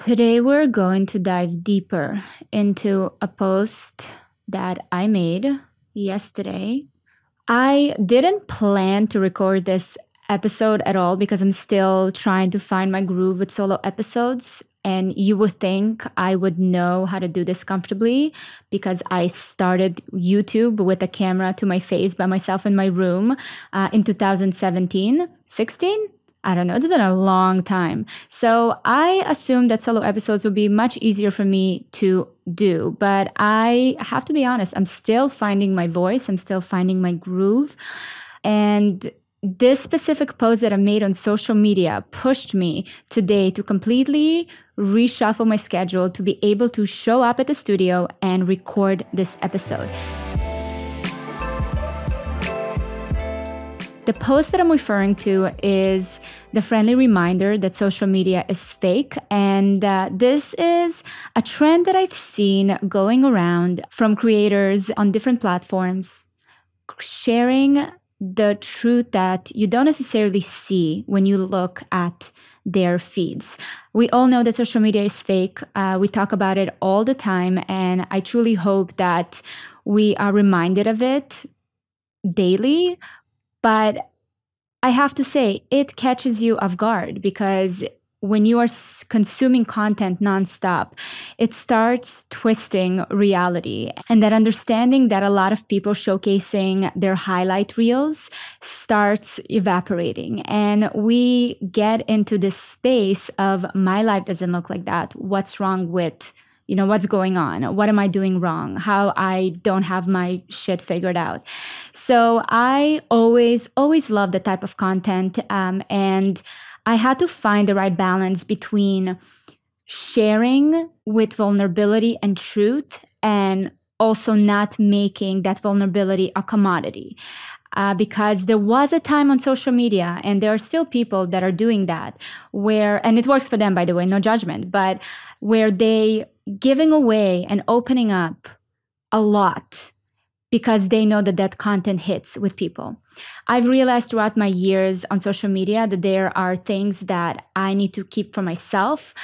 Today we're going to dive deeper into a post that I made yesterday. I didn't plan to record this episode at all because I'm still trying to find my groove with solo episodes. And you would think I would know how to do this comfortably because I started YouTube with a camera to my face by myself in my room in 2017, 16? I don't know. It's been a long time. So I assumed that solo episodes would be much easier for me to do. But I have to be honest, I'm still finding my voice. I'm still finding my groove. And this specific post that I made on social media pushed me today to completely reshuffle my schedule to be able to show up at the studio and record this episode. The post that I'm referring to is the friendly reminder that social media is fake. And this is a trend that I've seen going around from creators on different platforms, sharing the truth that you don't necessarily see when you look at their feeds. We all know that social media is fake. We talk about it all the time. And I truly hope that we are reminded of it daily. But I have to say, it catches you off guard because when you are consuming content nonstop, it starts twisting reality. And that understanding that a lot of people showcasing their highlight reels starts evaporating. And we get into this space of my life doesn't look like that. What's wrong with what's going on? What am I doing wrong? How I don't have my shit figured out. So I always love that type of content. And I had to find the right balance between sharing with vulnerability and truth and also not making that vulnerability a commodity. Because there was a time on social media, and there are still people that are doing that, and it works for them, by the way, no judgment, but where they giving away and opening up a lot because they know that that content hits with people. I've realized throughout my years on social media that there are things that I need to keep for myself,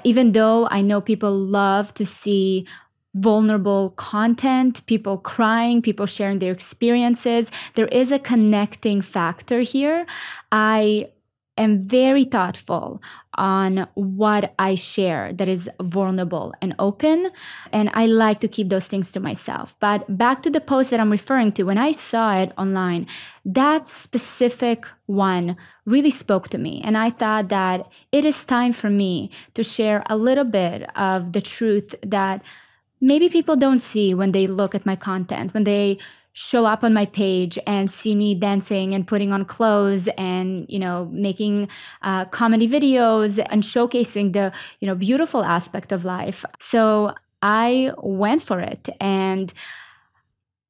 even though I know people love to see vulnerable content, people crying, people sharing their experiences. There is a connecting factor here. I am very thoughtful on what I share that is vulnerable and open, and I like to keep those things to myself. But back to the post that I'm referring to, when I saw it online, that specific one really spoke to me, and I thought that it is time for me to share a little bit of the truth that maybe people don't see when they look at my content, when they show up on my page and see me dancing and putting on clothes and, making comedy videos and showcasing the, beautiful aspect of life. So I went for it, and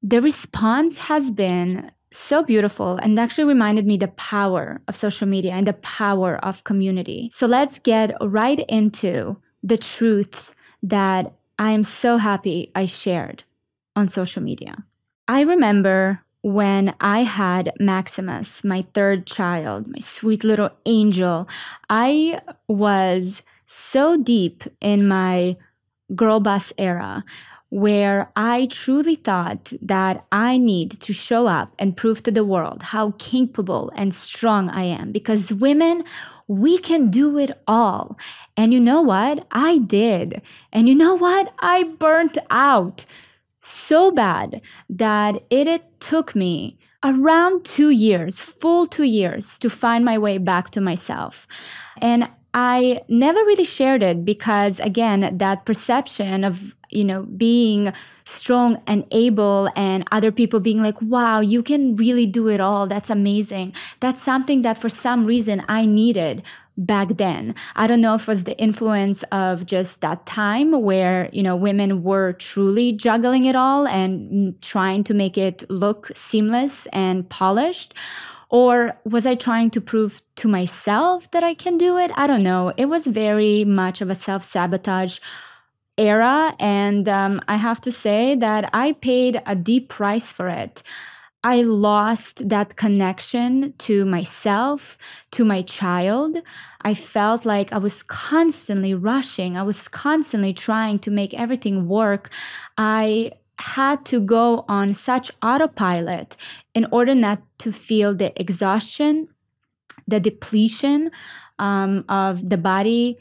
the response has been so beautiful and actually reminded me the power of social media and the power of community. So let's get right into the truths that I am so happy I shared on social media. I remember when I had Maximus, my third child, my sweet little angel, I was so deep in my girl boss era where I truly thought that I need to show up and prove to the world how capable and strong I am, because women, we can do it all. And you know what? I did. And you know what? I burnt out so bad that it took me around 2 years, full 2 years, to find my way back to myself. And I never really shared it because, again, that perception of, being strong and able and other people being like, wow, you can really do it all. That's amazing. That's something that for some reason I needed back then. I don't know if it was the influence of just that time where, women were truly juggling it all and trying to make it look seamless and polished. Or was I trying to prove to myself that I can do it? I don't know. It was very much of a self-sabotage era. And I have to say that I paid a deep price for it. I lost that connection to myself, to my child. I felt like I was constantly rushing. I was constantly trying to make everything work. I had to go on such autopilot in order not to feel the exhaustion, the depletion of the body,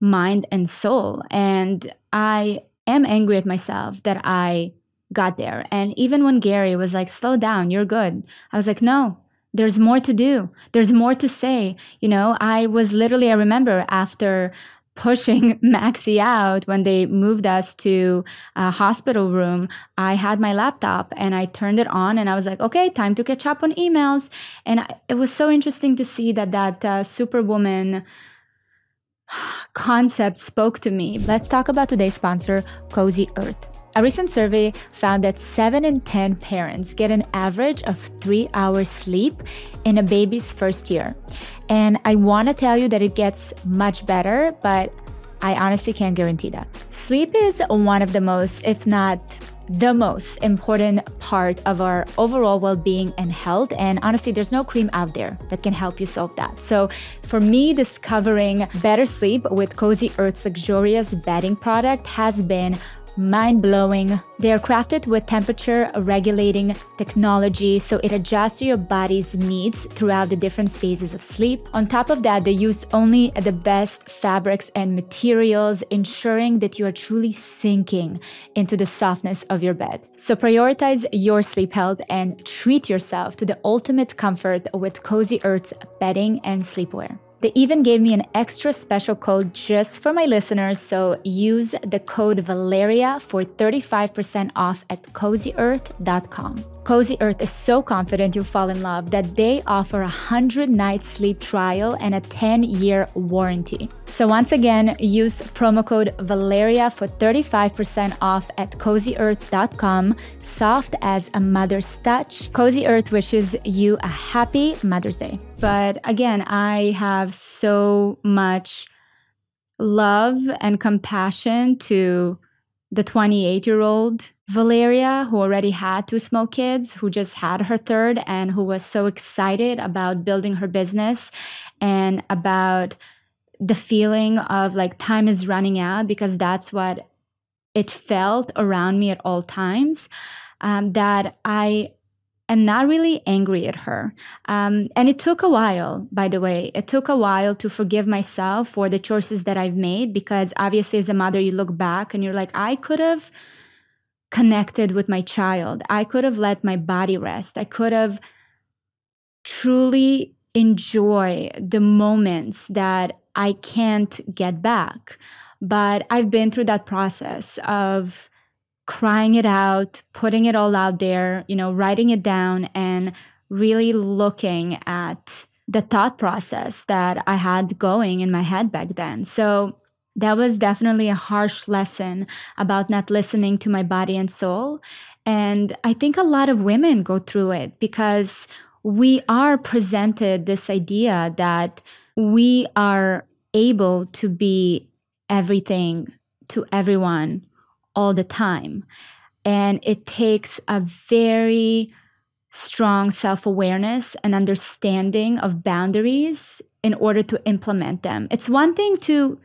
mind, and soul. And I am angry at myself that I got there. And even when Gary was like, slow down, you're good, I was like, no, there's more to do. There's more to say. I remember after pushing Maxie out when they moved us to a hospital room, I had my laptop and I turned it on and I was like, okay, time to catch up on emails. And it was so interesting to see that superwoman concept spoke to me. Let's talk about today's sponsor, Cozy Earth. A recent survey found that 7 in 10 parents get an average of 3 hours sleep in a baby's first year. And I want to tell you that it gets much better, but I honestly can't guarantee that. Sleep is one of the most, if not the most important part of our overall well-being and health. And honestly, there's no cream out there that can help you solve that. So for me, discovering better sleep with Cozy Earth's luxurious bedding product has been mind-blowing. They are crafted with temperature-regulating technology, so it adjusts to your body's needs throughout the different phases of sleep. On top of that, they use only the best fabrics and materials, ensuring that you are truly sinking into the softness of your bed. So prioritize your sleep health and treat yourself to the ultimate comfort with Cozy Earth's bedding and sleepwear. They even gave me an extra special code just for my listeners, so use the code Valeria for 35% off at CozyEarth.com. Cozy Earth is so confident you'll fall in love that they offer a 100-night sleep trial and a 10-year warranty. So once again, use promo code Valeria for 35% off at CozyEarth.com. Soft as a mother's touch. Cozy Earth wishes you a happy Mother's Day. But again, I have so much love and compassion to the 28-year-old Valeria who already had 2 small kids, who just had her third, and who was so excited about building her business and about the feeling of like time is running out, because that's what it felt around me at all times, that I am not really angry at her. And it took a while, by the way. It took a while to forgive myself for the choices that I've made, because obviously as a mother, you look back and you're like, I could have connected with my child. I could have let my body rest. I could have truly enjoyed the moments that I can't get back. But I've been through that process of crying it out, putting it all out there, writing it down, and really looking at the thought process that I had going in my head back then. So that was definitely a harsh lesson about not listening to my body and soul. And I think a lot of women go through it because we are presented this idea that we are able to be everything to everyone all the time. And it takes a very strong self-awareness and understanding of boundaries in order to implement them. It's one thing to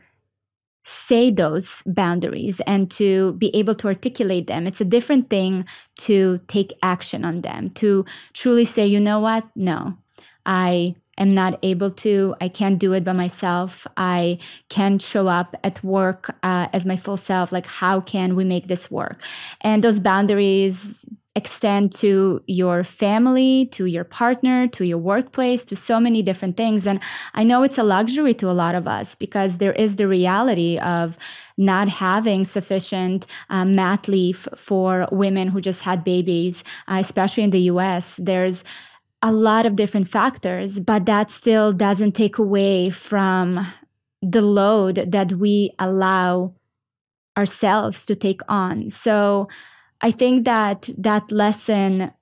say those boundaries and to be able to articulate them. It's a different thing to take action on them, to truly say, you know what? No, I am not able to. I can't do it by myself. I can't show up at work as my full self. Like, how can we make this work? And those boundaries extend to your family, to your partner, to your workplace, to so many different things. And I know it's a luxury to a lot of us because there is the reality of not having sufficient mat leave for women who just had babies, especially in the US. There's a lot of different factors, but that still doesn't take away from the load that we allow ourselves to take on. So I think that that lesson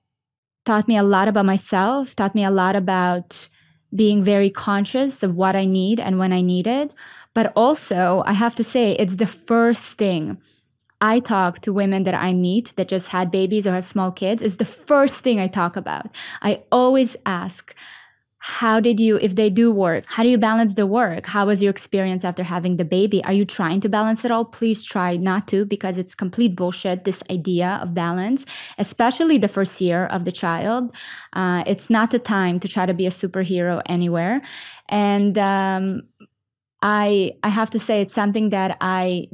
taught me a lot about myself, taught me a lot about being very conscious of what I need and when I need it. But also, I have to say, it's the first thing I talk to women that I meet that just had babies or have small kids, is the first thing I talk about. I always ask, if they do work, how do you balance the work? How was your experience after having the baby? Are you trying to balance it all? Please try not to, because it's complete bullshit, this idea of balance, especially the first year of the child. It's not the time to try to be a superhero anywhere. And I have to say, it's something that I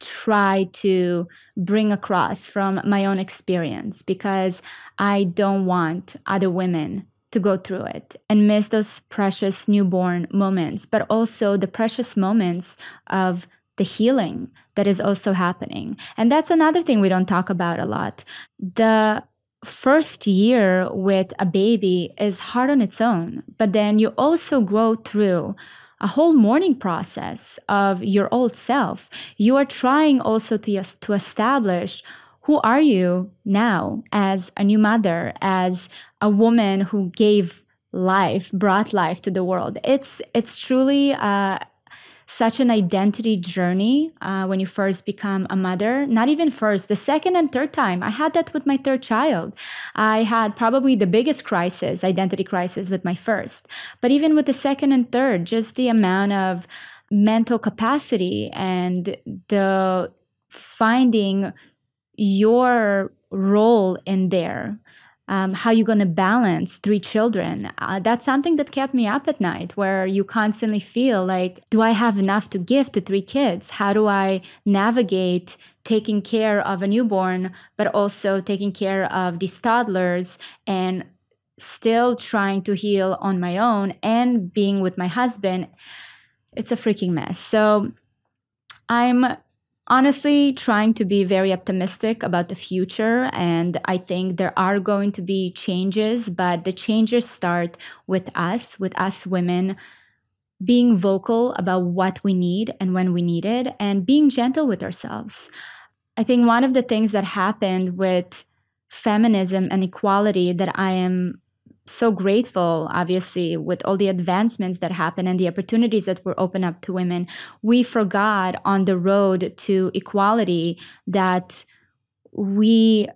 try to bring across from my own experience, because I don't want other women to go through it and miss those precious newborn moments, but also the precious moments of the healing that is also happening. And that's another thing we don't talk about a lot. The first year with a baby is hard on its own, but then you also go through a whole mourning process of your old self. You are trying also to establish, who are you now as a new mother, as a woman who gave life, brought life to the world? It's truly such an identity journey when you first become a mother. Not even first, the second and third time. I had that with my third child. I had probably the biggest crisis, identity crisis, with my first. But even with the second and third, just the amount of mental capacity and the finding your role in there, how you're going to balance 3 children. That's something that kept me up at night, where you constantly feel like, do I have enough to give to 3 kids? How do I navigate taking care of a newborn, but also taking care of these toddlers, and still trying to heal on my own and being with my husband? It's a freaking mess. So I'm honestly trying to be very optimistic about the future, and I think there are going to be changes, but the changes start with us women being vocal about what we need and when we need it, and being gentle with ourselves. I think one of the things that happened with feminism and equality that I am so grateful, obviously, with all the advancements that happen and the opportunities that were opened up to women, we forgot on the road to equality that we're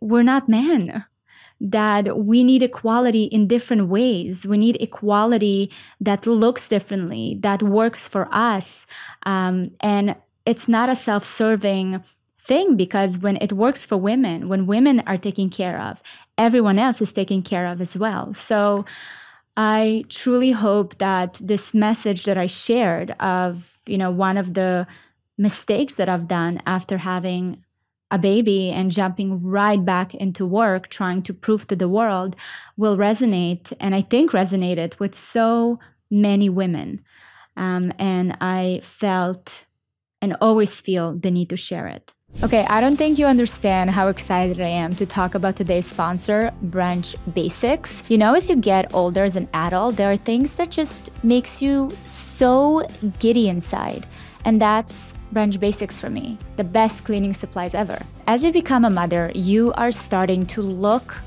not men, that we need equality in different ways. We need equality that looks differently, that works for us. And it's not a self-serving thing, because when it works for women, when women are taken care of, everyone else is taken care of as well. So I truly hope that this message that I shared of, one of the mistakes that I've done after having a baby and jumping right back into work, trying to prove to the world, will resonate, and I think resonated with so many women. And I felt and always feel the need to share it. Okay, I don't think you understand how excited I am to talk about today's sponsor, Brunch Basics. As you get older as an adult, there are things that just makes you so giddy inside. And that's Brunch Basics for me, the best cleaning supplies ever. As you become a mother, you are starting to look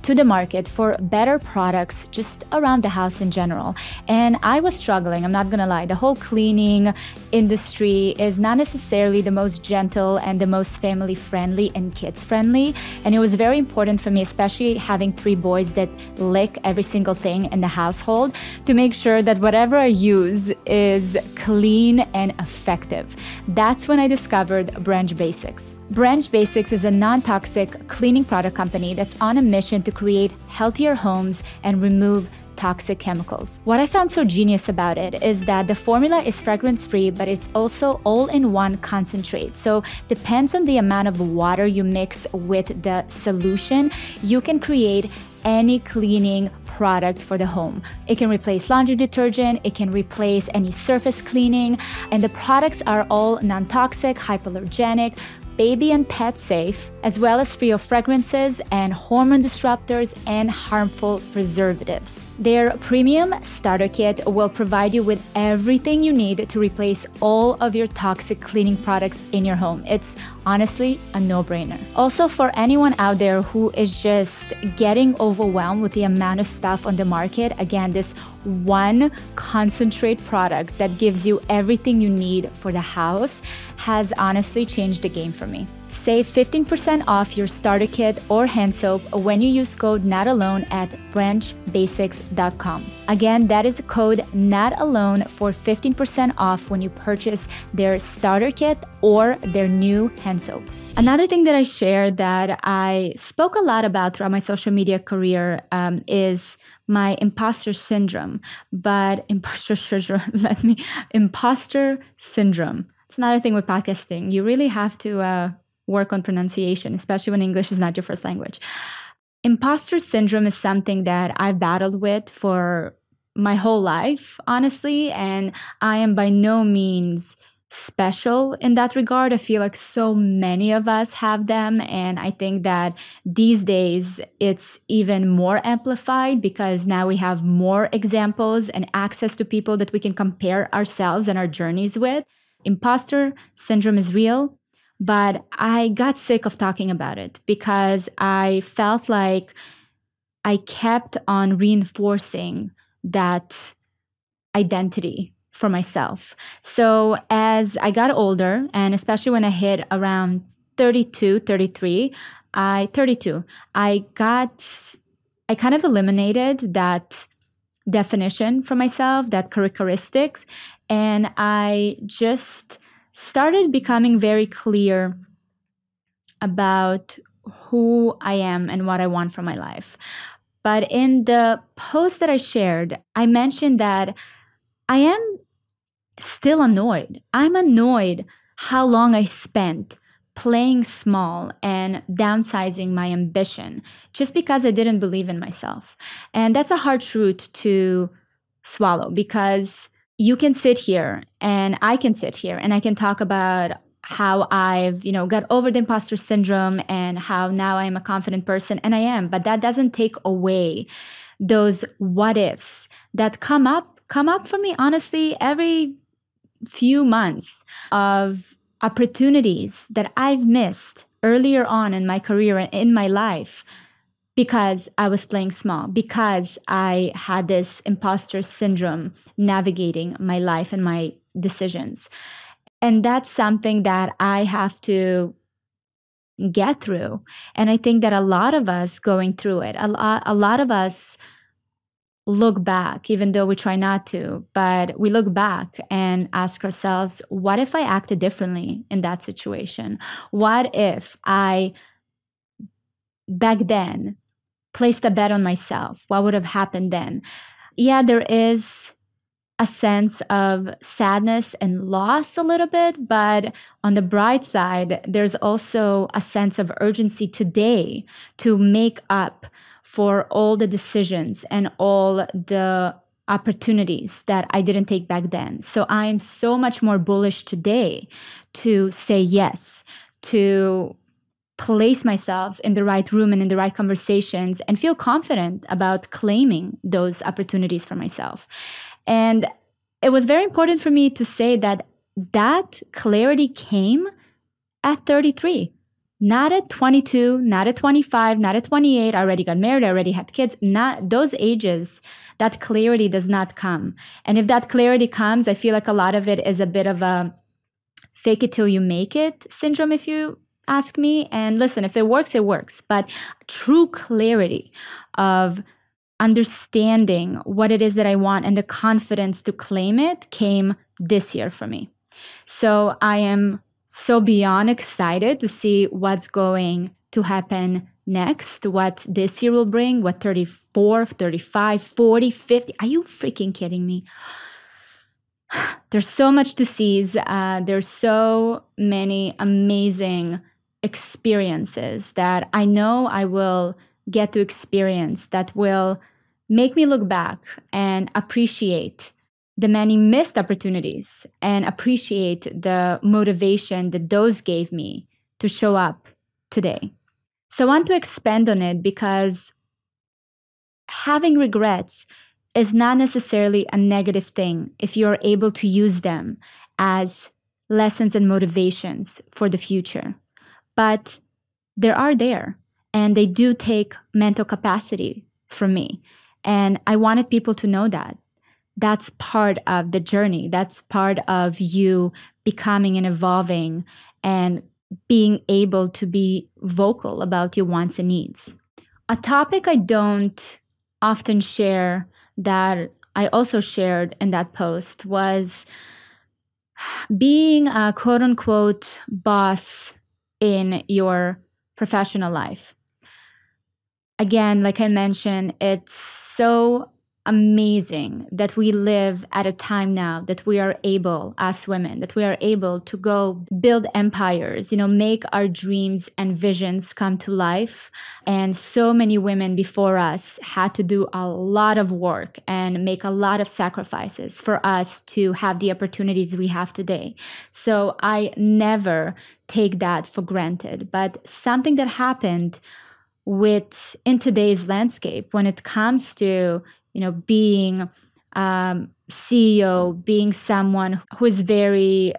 to the market for better products just around the house in general. And I was struggling, I'm not gonna lie. The whole cleaning industry is not necessarily the most gentle and the most family friendly and kids friendly. And it was very important for me, especially having 3 boys that lick every single thing in the household, to make sure that whatever I use is clean and effective. That's when I discovered Brunch Basics. Brunch Basics is a non-toxic cleaning product company that's on a mission to create healthier homes and remove toxic chemicals. What I found so genius about it is that the formula is fragrance-free, but it's also all-in-one concentrate. So depends on the amount of water you mix with the solution, you can create any cleaning product for the home. It can replace laundry detergent, it can replace any surface cleaning, and the products are all non-toxic, hypoallergenic, baby and pet safe, as well as free of fragrances and hormone disruptors and harmful preservatives. Their premium starter kit will provide you with everything you need to replace all of your toxic cleaning products in your home. It's honestly a no-brainer. Also, for anyone out there who is just getting overwhelmed with the amount of stuff on the market, again, this one concentrate product that gives you everything you need for the house has honestly changed the game for me. Save 15% off your starter kit or hand soap when you use code NOTALONE at branchbasics.com. Again, that is the code NOTALONE for 15% off when you purchase their starter kit or their new hand soap. Another thing that I shared that I spoke a lot about throughout my social media career is my imposter syndrome. But imposter syndrome. It's another thing with podcasting. You really have to work on pronunciation, especially when English is not your first language. Imposter syndrome is something that I've battled with for my whole life, honestly, and I am by no means special in that regard. I feel like so many of us have them, and I think that these days it's even more amplified because now we have more examples and access to people that we can compare ourselves and our journeys with. Imposter syndrome is real. But I got sick of talking about it because I felt like I kept on reinforcing that identity for myself. So as I got older, and especially when I hit around 32, 33, I kind of eliminated that definition for myself, that characteristics, and I just started becoming very clear about who I am and what I want from my life. But in the post that I shared, I mentioned that I am still annoyed. I'm annoyed how long I spent playing small and downsizing my ambition just because I didn't believe in myself. And that's a hard truth to swallow because you can sit here and I can sit here and I can talk about how I've, got over the imposter syndrome and how now I'm a confident person, and I am, but that doesn't take away those what ifs that come up for me, honestly, every few months of opportunities that I've missed earlier on in my career and in my life because I was playing small, because I had this imposter syndrome navigating my life and my decisions. And that's something that I have to get through. And I think that a lot of us going through it, a lot of us look back, even though we try not to, but we look back and ask ourselves, what if I acted differently in that situation? What if I, back then, placed a bet on myself? What would have happened then? Yeah, there is a sense of sadness and loss a little bit, but on the bright side, there's also a sense of urgency today to make up for all the decisions and all the opportunities that I didn't take back then. So I'm so much more bullish today to say yes, to place myself in the right room and in the right conversations and feel confident about claiming those opportunities for myself. And it was very important for me to say that clarity came at 33, not at 22, not at 25, not at 28. I already got married, I already had kids. Not those ages, that clarity does not come. And if that clarity comes, I feel like a lot of it is a bit of a fake it till you make it syndrome, if you ask me. And listen, if it works, it works. But true clarity of understanding what it is that I want and the confidence to claim it came this year for me. So I am so beyond excited to see what's going to happen next, what this year will bring, what 34, 35, 40, 50. Are you freaking kidding me? There's so much to seize. There's so many amazing experiences that I know I will get to experience that will make me look back and appreciate the many missed opportunities and appreciate the motivation that those gave me to show up today. So I want to expand on it because having regrets is not necessarily a negative thing if you're able to use them as lessons and motivations for the future. But they are there, and they do take mental capacity from me. And I wanted people to know that. That's part of the journey. That's part of you becoming and evolving and being able to be vocal about your wants and needs. A topic I don't often share that I also shared in that post was being a quote unquote boss in your professional life. Again, like I mentioned, it's so amazing that we live at a time now that we are able, as women, that we are able to go build empires, make our dreams and visions come to life. And so many women before us had to do a lot of work and make a lot of sacrifices for us to have the opportunities we have today. So I never take that for granted. But something that happened in today's landscape when it comes to being CEO, being someone who is very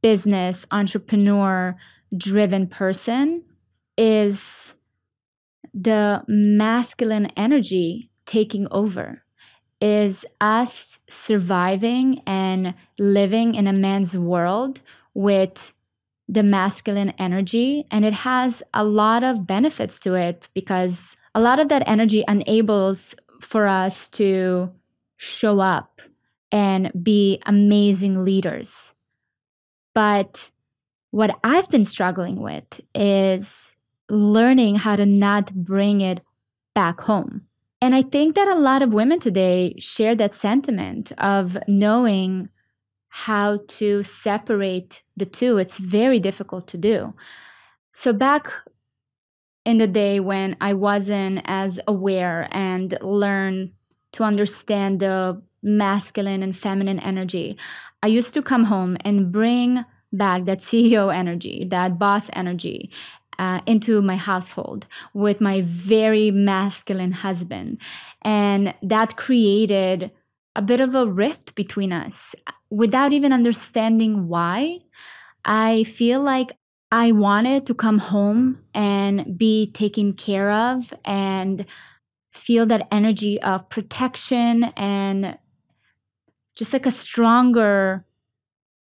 business, entrepreneur driven person, is the masculine energy taking over, is us surviving and living in a man's world with the masculine energy. And it has a lot of benefits to it because a lot of that energy enables for us to show up and be amazing leaders. But what I've been struggling with is learning how to not bring it back home. And I think that a lot of women today share that sentiment of knowing how to separate the two. It's very difficult to do. So back in the day when I wasn't as aware and learned to understand the masculine and feminine energy, I used to come home and bring back that CEO energy, that boss energy, into my household with my very masculine husband. And that created a bit of a rift between us without even understanding why. I feel like I wanted to come home and be taken care of and feel that energy of protection and just like a stronger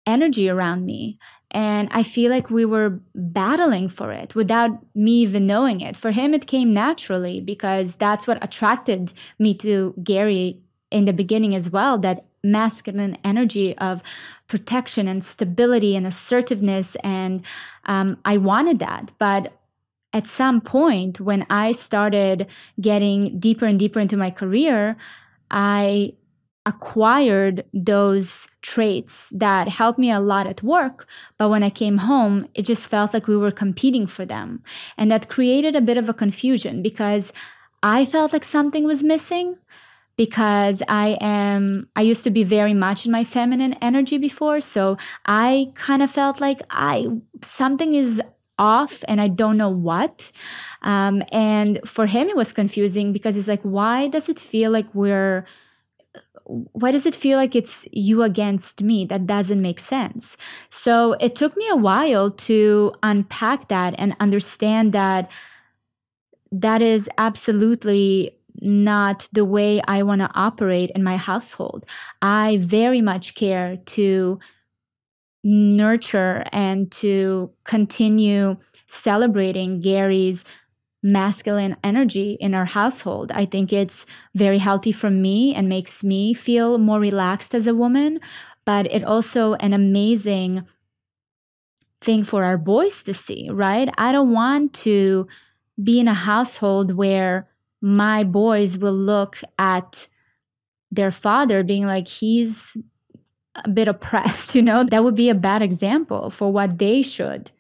energy around me. And I feel like we were battling for it without me even knowing it. For him, it came naturally because that's what attracted me to Gary in the beginning as well, that masculine energy of protection and stability and assertiveness. And I wanted that. But at some point, when I started getting deeper and deeper into my career, I acquired those traits that helped me a lot at work. But when I came home, it just felt like we were competing for them. And that created a bit of a confusion because I felt like something was missing. Because I used to be very much in my feminine energy before. So I kind of felt like something is off and I don't know what. And for him, it was confusing because it's like, why does it feel like it's you against me? That doesn't make sense. So it took me a while to unpack that and understand that that is absolutely not the way I want to operate in my household. I very much care to nurture and to continue celebrating Gary's masculine energy in our household. I think it's very healthy for me and makes me feel more relaxed as a woman, but it also an amazing thing for our boys to see, right? I don't want to be in a household where my boys will look at their father being like, he's a bit oppressed, That would be a bad example for what they should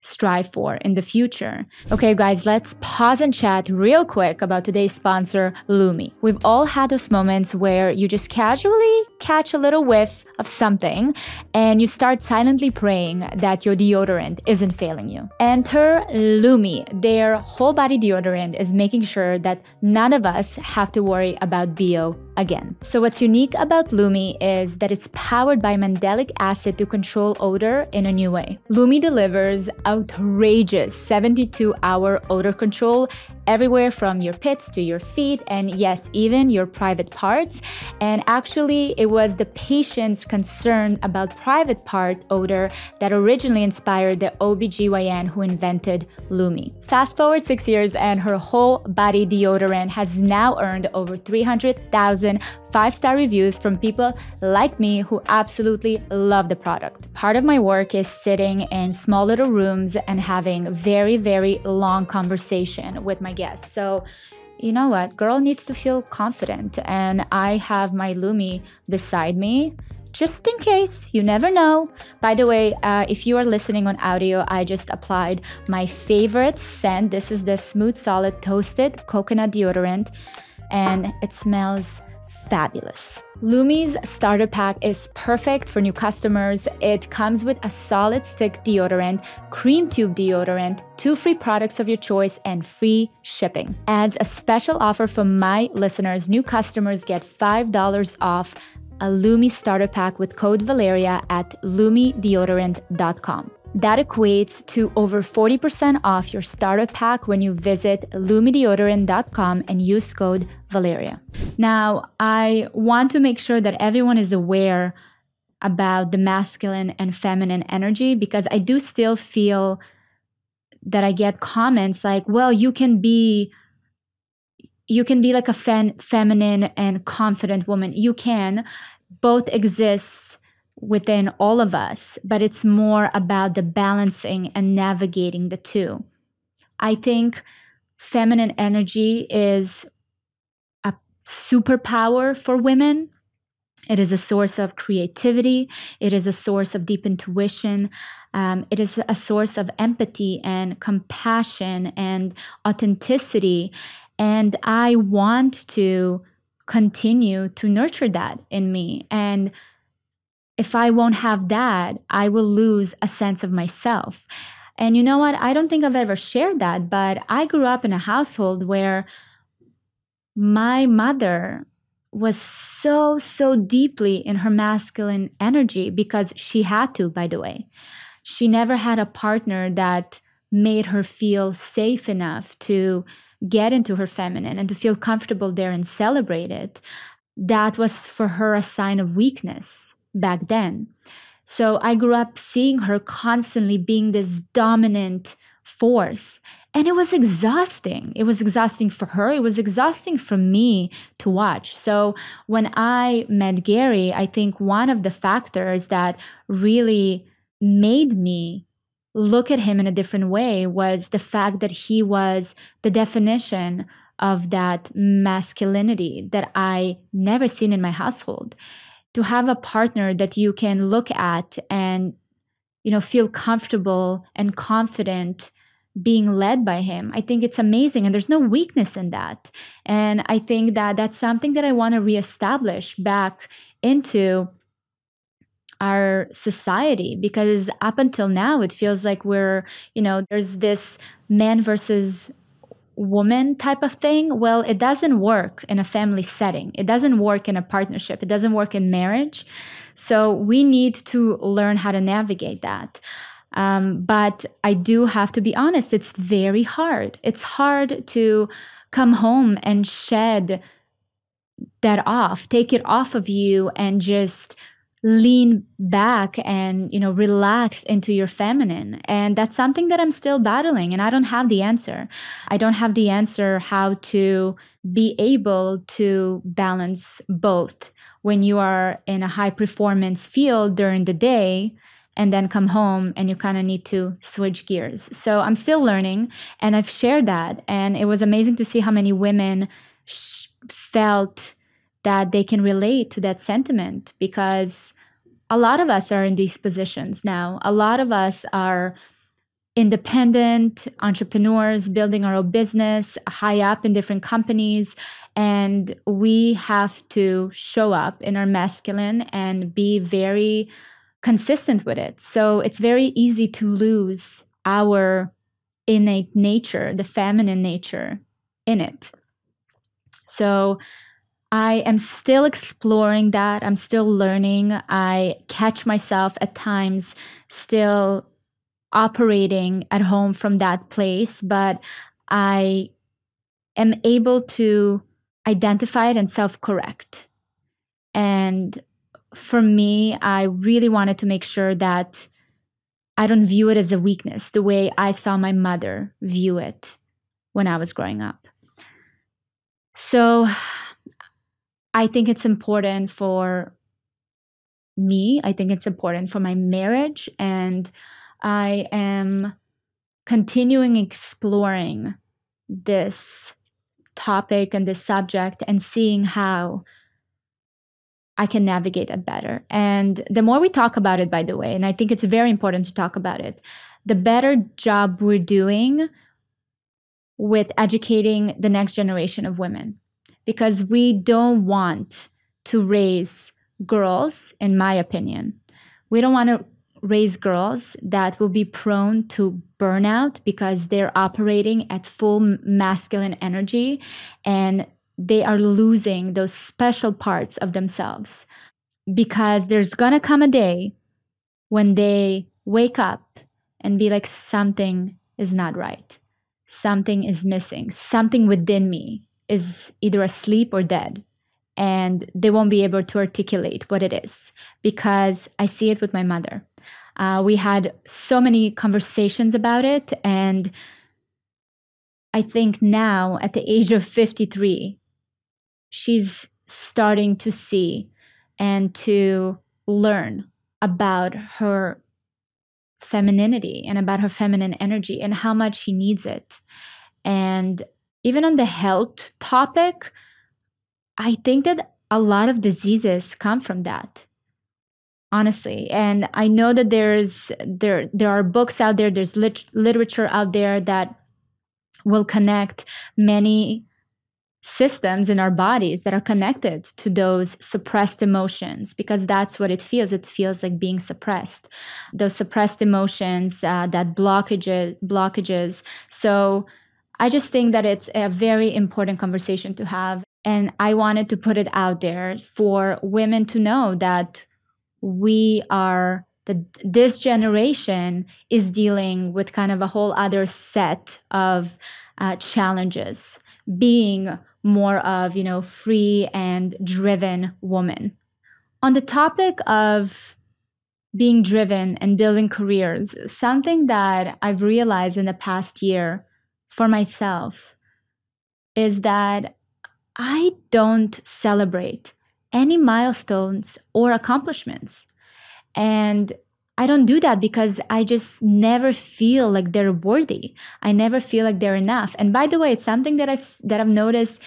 strive for in the future. Okay, guys, let's pause and chat real quick about today's sponsor, Lumi. We've all had those moments where you just casually catch a little whiff of something and you start silently praying that your deodorant isn't failing you. Enter Lumi. Their whole body deodorant is making sure that none of us have to worry about BO again. So what's unique about Lumi is that it's powered by mandelic acid to control odor in a new way. Lumi delivers outrageous 72-hour odor control everywhere from your pits to your feet, and yes, even your private parts. And actually, it was the patient's concern about private part odor that originally inspired the OBGYN who invented Lumi. Fast forward 6 years and her whole body deodorant has now earned over 300,000 5-star reviews from people like me who absolutely love the product. Part of my work is sitting in small little rooms and having very, very long conversation with my guests. So you know what? Girl needs to feel confident, and I have my Lumi beside me just in case. You never know. By the way, if you are listening on audio, I just applied my favorite scent. This is the Smooth Solid Toasted Coconut Deodorant, and it smells fabulous. Lumi's starter pack is perfect for new customers. It comes with a solid stick deodorant, cream tube deodorant, 2 free products of your choice, and free shipping. As a special offer for my listeners, new customers get $5 off a Lumi starter pack with code Valeria at lumideodorant.com. That equates to over 40% off your starter pack when you visit lumideodorant.com and use code Valeria. Now, I want to make sure that everyone is aware about the masculine and feminine energy, because I do still feel that I get comments like, well, you can be like a feminine and confident woman. You can. Both exist within all of us, but it's more about the balancing and navigating the two. I think feminine energy is a superpower for women. It is a source of creativity. It is a source of deep intuition. It is a source of empathy and compassion and authenticity. And I want to continue to nurture that in me. And if I won't have that, I will lose a sense of myself. And you know what? I don't think I've ever shared that, but I grew up in a household where my mother was so deeply in her masculine energy because she had to, by the way. She never had a partner that made her feel safe enough to get into her feminine and to feel comfortable there and celebrate it. That was for her a sign of weakness back then. So I grew up seeing her constantly being this dominant force. And it was exhausting. It was exhausting for her. It was exhausting for me to watch. So when I met Gary, I think one of the factors that really made me look at him in a different way was the fact that he was the definition of that masculinity that I never seen in my household. To have a partner that you can look at and, feel comfortable and confident being led by him, I think it's amazing. And there's no weakness in that. And I think that that's something that I want to reestablish back into our society, because up until now, it feels like there's this man versus woman type of thing. Well, it doesn't work in a family setting. It doesn't work in a partnership. It doesn't work in marriage. So we need to learn how to navigate that. But I do have to be honest, it's very hard. It's hard to come home and shed that off, take it off of you and just lean back and, relax into your feminine. And that's something that I'm still battling, and I don't have the answer. I don't have the answer how to be able to balance both when you are in a high performance field during the day and then come home and you kind of need to switch gears. So I'm still learning, and I've shared that. And it was amazing to see how many women felt that they can relate to that sentiment, because a lot of us are in these positions now. A lot of us are independent entrepreneurs building our own business, high up in different companies, and we have to show up in our masculine and be very consistent with it. So it's very easy to lose our innate nature, the feminine nature in it. So I am still exploring that. I'm still learning. I catch myself at times still operating at home from that place, but I am able to identify it and self correct. And for me, I really wanted to make sure that I don't view it as a weakness the way I saw my mother view it when I was growing up. So I think it's important for me. I think it's important for my marriage. And I am continuing exploring this topic and this subject and seeing how I can navigate it better. And the more we talk about it, by the way, and I think it's very important to talk about it, the better job we're doing with educating the next generation of women. Because we don't want to raise girls, in my opinion, we don't want to raise girls that will be prone to burnout because they're operating at full masculine energy and they are losing those special parts of themselves. Because there's gonna come a day when they wake up and be like, something is not right. Something is missing. Something within me is either asleep or dead. And they won't be able to articulate what it is because I see it with my mother. We had so many conversations about it. And I think now at the age of 53, she's starting to see and to learn about her femininity and about her feminine energy and how much she needs it. And even on the health topic, I think that a lot of diseases come from that, honestly. And I know that there are books out there, there's literature out there that will connect many systems in our bodies that are connected to those suppressed emotions, because that's what it feels. It feels like being suppressed. Those suppressed emotions, that blockages. So I just think that it's a very important conversation to have. And I wanted to put it out there for women to know that this generation is dealing with kind of a whole other set of challenges, being more of, free and driven woman. On the topic of being driven and building careers, something that I've realized in the past year for myself is that I don't celebrate any milestones or accomplishments. And I don't do that because I just never feel like they're worthy. I never feel like they're enough. And by the way, it's something that I've noticed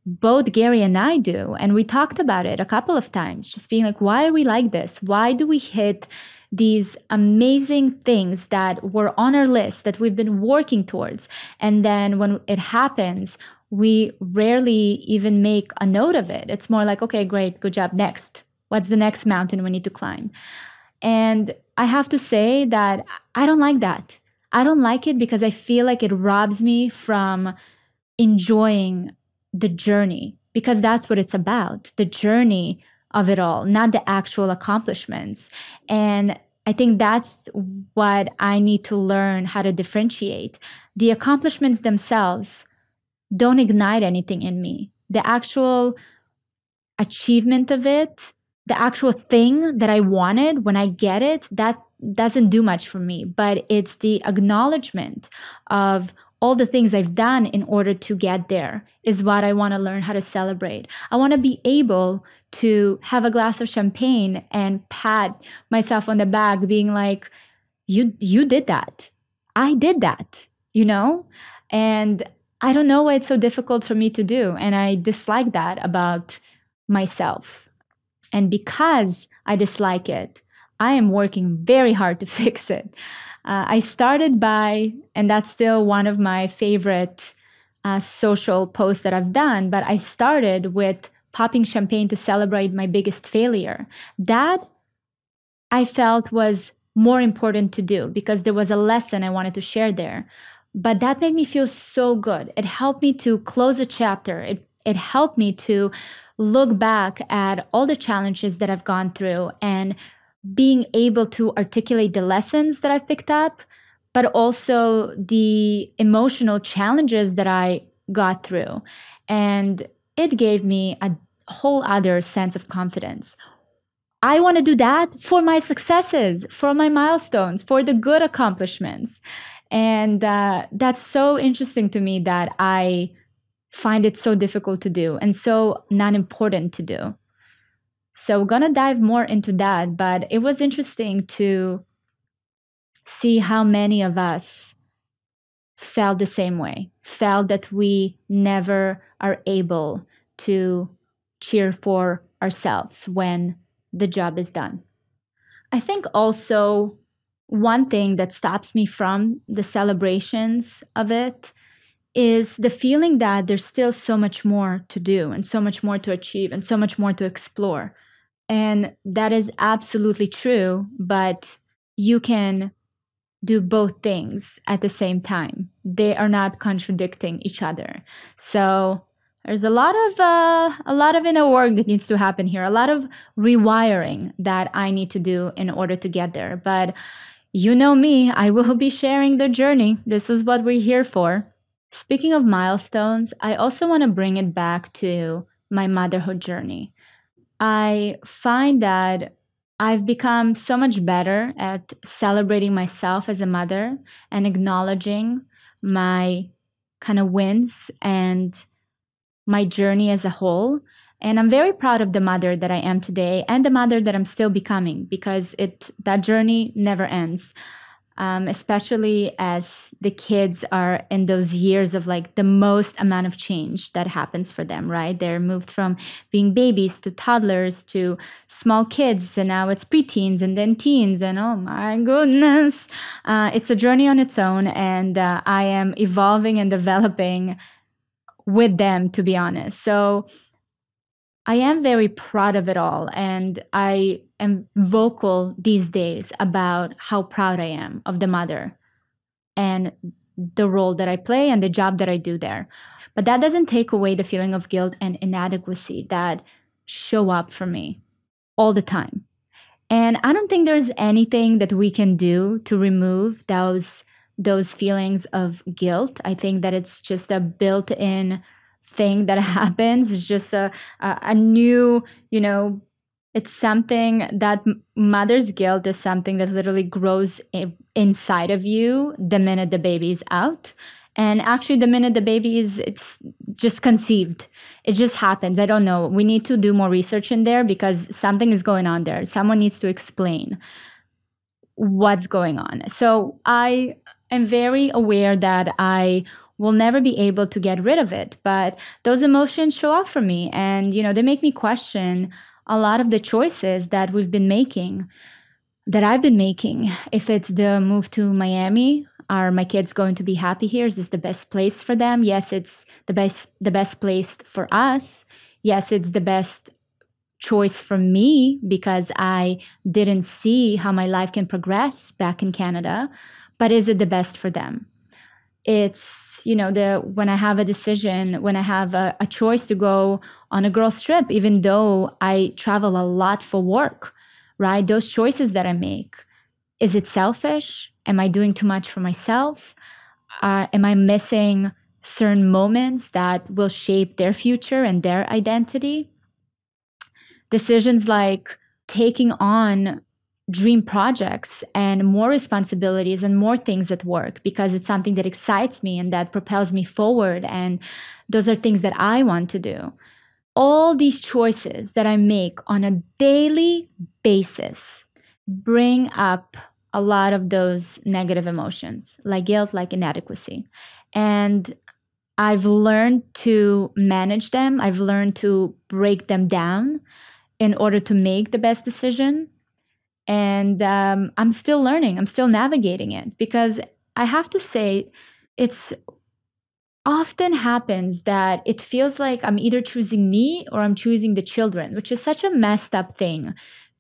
both Gary and I do. And we talked about it a couple of times, just being like, why are we like this? Why do we hit these amazing things that were on our list that we've been working towards? And then when it happens, we rarely even make a note of it. It's more like, okay, great, good job. Next. What's the next mountain we need to climb? And I have to say that I don't like that. I don't like it because I feel like it robs me from enjoying the journey, because that's what it's about, the journey of it all, not the actual accomplishments. And I think that's what I need to learn how to differentiate. The accomplishments themselves don't ignite anything in me. The actual achievement of it, the actual thing that I wanted, when I get it, that doesn't do much for me. But it's the acknowledgement of all the things I've done in order to get there is what I want to learn how to celebrate. I want to be able to have a glass of champagne and pat myself on the back, being like, you did that. I did that, And I don't know why it's so difficult for me to do. And I dislike that about myself. And because I dislike it, I am working very hard to fix it. I started by, and that's still one of my favorite social posts that I've done, but I started with popping champagne to celebrate my biggest failure. That I felt was more important to do because there was a lesson I wanted to share there. But that made me feel so good. It helped me to close a chapter. It helped me to look back at all the challenges that I've gone through and being able to articulate the lessons that I've picked up, but also the emotional challenges that I got through. And it gave me a whole other sense of confidence. I want to do that for my successes, for my milestones, for the good accomplishments. And that's so interesting to me that I find it so difficult to do and so not important to do. So we're going to dive more into that, but it was interesting to see how many of us felt the same way, felt that we never are able to cheer for ourselves when the job is done. I think also one thing that stops me from the celebrations of it is the feeling that there's still so much more to do and so much more to achieve and so much more to explore. And that is absolutely true, but you can do both things at the same time. They are not contradicting each other. So there's a lot of inner work that needs to happen here, a lot of rewiring that I need to do in order to get there. But you know me, I will be sharing the journey. This is what we're here for. Speaking of milestones, I also want to bring it back to my motherhood journey. I find that I've become so much better at celebrating myself as a mother and acknowledging my kind of wins and my journey as a whole. And I'm very proud of the mother that I am today and the mother that I'm still becoming, because that journey never ends. Especially as the kids are in those years of like the most amount of change that happens for them, right? They're moved from being babies to toddlers to small kids, and now it's preteens and then teens, and oh my goodness, it's a journey on its own, and I am evolving and developing with them, to be honest. So I am very proud of it all, and I am vocal these days about how proud I am of the mother and the role that I play and the job that I do there. But that doesn't take away the feeling of guilt and inadequacy that show up for me all the time. And I don't think there's anything that we can do to remove those feelings of guilt. I think that it's just a built-in thing that happens. It's just a new, it's something that mother's guilt is something that literally grows inside of you the minute the baby's out. And actually the minute the baby it's just conceived. It just happens. I don't know. We need to do more research in there because something is going on there. Someone needs to explain what's going on. So I am very aware that I will never be able to get rid of it. But those emotions show up for me. And, they make me question a lot of the choices that we've been making, that I've been making. If it's the move to Miami, are my kids going to be happy here? Is this the best place for them? Yes, it's the best place for us. Yes, it's the best choice for me because I didn't see how my life can progress back in Canada. But is it the best for them? It's, when I have a decision, when I have a choice to go on a girls' trip, even though I travel a lot for work, right? Those choices that I make, is it selfish? Am I doing too much for myself? Am I missing certain moments that will shape their future and their identity? Decisions like taking on dream projects and more responsibilities and more things at work because it's something that excites me and that propels me forward. And those are things that I want to do. All these choices that I make on a daily basis bring up a lot of those negative emotions, like guilt, like inadequacy. And I've learned to manage them. I've learned to break them down in order to make the best decision. And I'm still learning. I'm still navigating it because I have to say it's often happens that it feels like I'm either choosing me or I'm choosing the children, which is such a messed up thing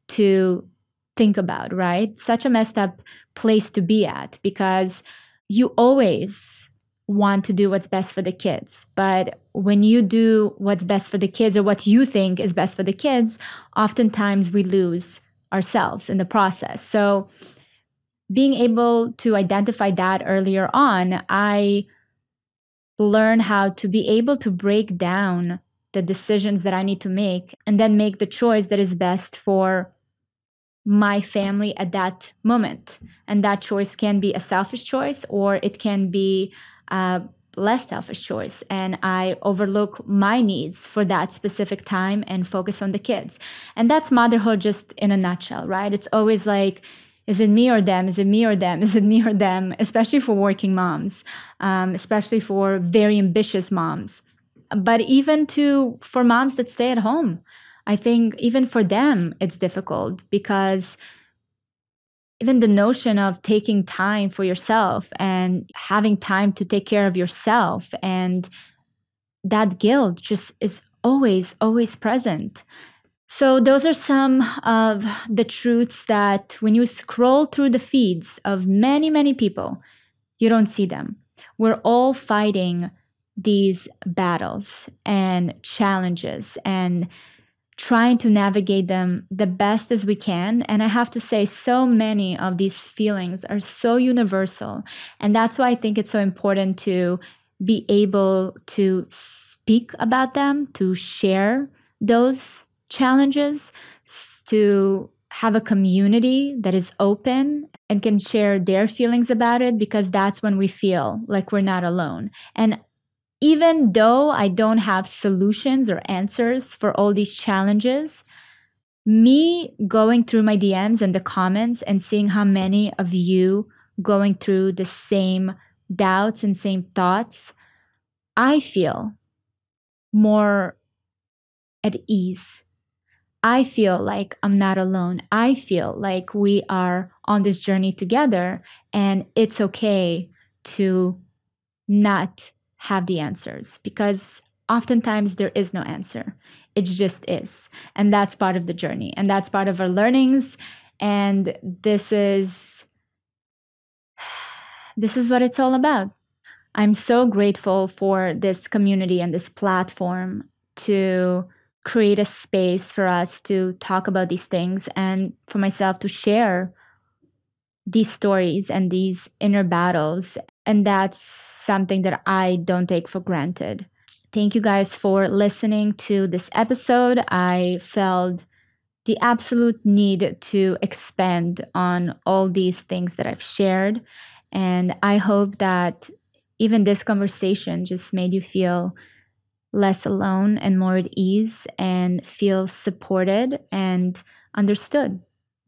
to think about, right? Such a messed up place to be at because you always want to do what's best for the kids. But when you do what's best for the kids or what you think is best for the kids, oftentimes we lose ourselves in the process. So being able to identify that earlier on, I learned how to be able to break down the decisions that I need to make and then make the choice that is best for my family at that moment. And that choice can be a selfish choice or it can be a less selfish choice. And I overlook my needs for that specific time and focus on the kids. And that's motherhood just in a nutshell, right? It's always like, is it me or them? Is it me or them? Is it me or them? Especially for working moms, especially for very ambitious moms. But even for moms that stay at home, I think even for them, it's difficult because even the notion of taking time for yourself and having time to take care of yourself and that guilt just is always, always present. So those are some of the truths that when you scroll through the feeds of many, many people, you don't see them. We're all fighting these battles and challenges and trying to navigate them the best as we can. And I have to say, so many of these feelings are so universal. And that's why I think it's so important to be able to speak about them, to share those challenges, to have a community that is open and can share their feelings about it, because that's when we feel like we're not alone. And even though I don't have solutions or answers for all these challenges, me going through my DMs and the comments and seeing how many of you going through the same doubts and same thoughts, I feel more at ease. I feel like I'm not alone. I feel like we are on this journey together, and it's okay to not have the answers, because oftentimes there is no answer. It just is. And that's part of the journey. And that's part of our learnings. And this is what it's all about. I'm so grateful for this community and this platform to create a space for us to talk about these things and for myself to share these stories and these inner battles. And that's something that I don't take for granted. Thank you guys for listening to this episode. I felt the absolute need to expand on all these things that I've shared. And I hope that even this conversation just made you feel less alone and more at ease and feel supported and understood,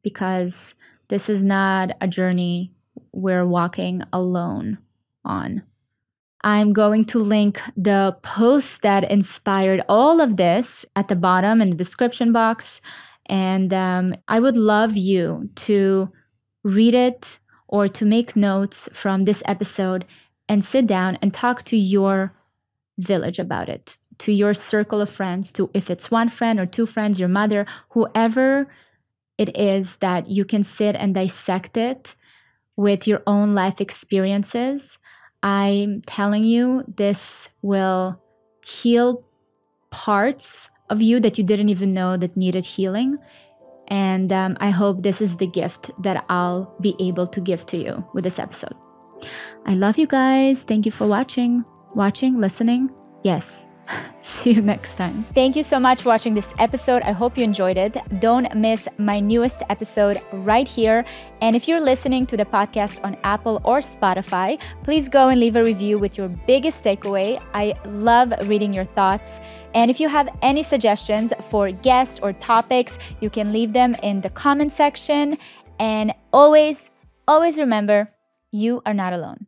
because this is not a journey we're walking alone on. I'm going to link the post that inspired all of this at the bottom in the description box. And I would love you to read it or to make notes from this episode and sit down and talk to your village about it, to your circle of friends, to if it's one friend or two friends, your mother, whoever it is, that you can sit and dissect it with your own life experiences. I'm telling you, this will heal parts of you that you didn't even know that needed healing. And I hope this is the gift that I'll be able to give to you with this episode. I love you guys. Thank you for watching, listening. Yes. See you next time. Thank you so much for watching this episode. I hope you enjoyed it. Don't miss my newest episode right here. And if you're listening to the podcast on Apple or Spotify, please go and leave a review with your biggest takeaway. I love reading your thoughts. And if you have any suggestions for guests or topics, you can leave them in the comment section. And always, always remember, you are not alone.